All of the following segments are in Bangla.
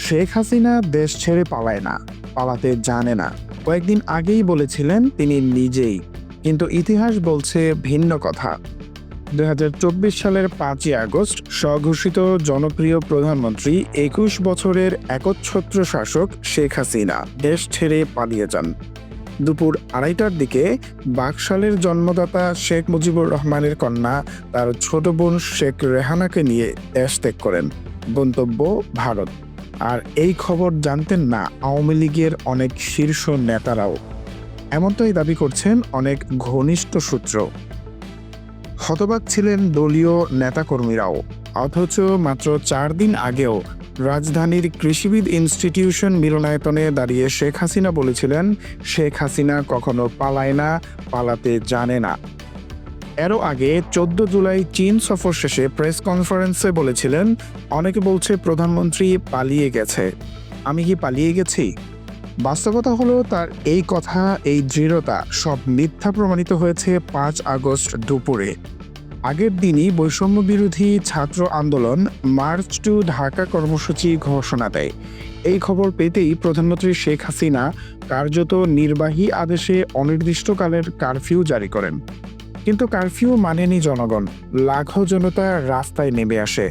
শেখ হাসিনা দেশ ছেড়ে পালায় না, পালাতে জানে না। কয়েকদিন আগেই বলেছিলেন তিনি নিজেই, কিন্তু ইতিহাস বলছে ভিন্ন কথা। ২০২৪ সালের ৫ই আগস্ট স্বঘোষিত জনপ্রিয় প্রধানমন্ত্রী ২১ বছরের একচ্ছত্র শাসক শেখ হাসিনা দেশ ছেড়ে পালিয়ে যান। দুপুর ২:৩০টার দিকে বাকশালের জন্মদাতা শেখ মুজিবুর রহমানের কন্যা তার ছোট বোন শেখ রেহানাকে নিয়ে দেশ ত্যাগ করেন, গন্তব্য ভারত। আর এই খবর জানতেন না আওয়ামী লীগের অনেক শীর্ষ নেতারাও, এমনটাই দাবি করছেন অনেক ঘনিষ্ঠ সূত্র। হতবাক ছিলেন দলীয় নেতাকর্মীরাও। অথচ মাত্র ৪ দিন আগেও রাজধানীর কৃষিবিদ ইনস্টিটিউশন মিলনায়তনে দাঁড়িয়ে শেখ হাসিনা বলেছিলেন, শেখ হাসিনা কখনো পালায় না, পালাতে জানে না। এরও আগে ১৪ জুলাই চীন সফর শেষে প্রেস কনফারেন্সে বলেছিলেন, অনেকে বলছে প্রধানমন্ত্রী পালিয়ে গেছে, আমি কি পালিয়ে গেছি? বাস্তবতা হলো তার এই কথা, এই দৃঢ়তা সব মিথ্যা প্রমাণিত হয়েছে ৫ আগস্ট দুপুরে। আগের দিনই বৈষম্য বিরোধী ছাত্র আন্দোলন মার্চ টু ঢাকা কর্মসূচি ঘোষণা দেয়। এই খবর পেতেই প্রধানমন্ত্রী শেখ হাসিনা কার্যত নির্বাহী আদেশে অনির্দিষ্টকালের কারফিউ জারি করেন। কিন্তু কারফিউ মানেনি জনগণ। লাখো জনতা রাস্তায় নেমে আসে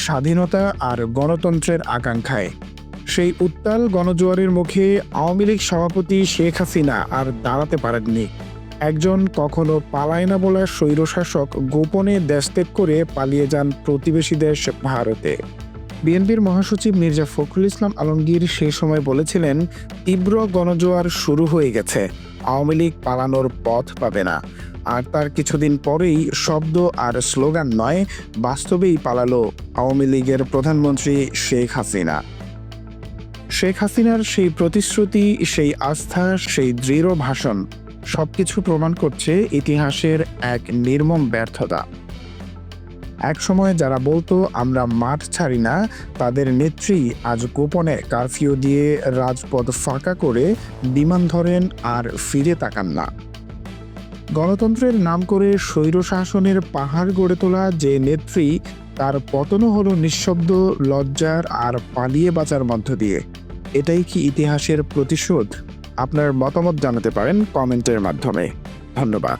স্বাধীনতা আর গণতন্ত্রের আকাঙ্ক্ষায়। সেই উত্তাল গণজোয়ারের মুখে আওয়ামী লীগ সভাপতি শেখ হাসিনা আর দাঁড়াতে পারেননি। একজন কখনো পালায় না বলা স্বৈরশাসক গোপনে দেশত্যাগ করে পালিয়ে যান প্রতিবেশী দেশ ভারতে। বিএনপির মহাসচিব মির্জা ফখরুল ইসলাম আলমগীর সেই সময় বলেছিলেন, তীব্র গণজোয়ার শুরু হয়ে গেছে, আওয়ামী লীগ পালানোর পথ পাবে না। আর তার কিছুদিন পরেই শব্দ আর স্লোগান নয়, বাস্তবেই পালালো আওয়ামী লীগের প্রধানমন্ত্রী শেখ হাসিনা। শেখ হাসিনার সেই প্রতিশ্রুতি, সেই আস্থা, সেই দৃঢ় ভাষণ সবকিছু প্রমাণ করছে ইতিহাসের এক নির্মম ব্যর্থতা। এক সময় যারা বলতো আমরা মাঠ ছাড়ি না, তাদের নেত্রী আজ গোপনে কারফিউ দিয়ে রাজপথ ফাঁকা করে বিমান ধরেন আর ফিরে তাকান না। গণতন্ত্রের নাম করে স্বৈরশাসনের পাহাড় গড়ে তোলা যে নেত্রী, তার পতনও হলো নিঃশব্দ, লজ্জার আর পালিয়ে বাঁচার মধ্য দিয়ে। এটাই কি ইতিহাসের প্রতিশোধ? আপনার মতামত জানাতে পারেন কমেন্টের মাধ্যমে। ধন্যবাদ।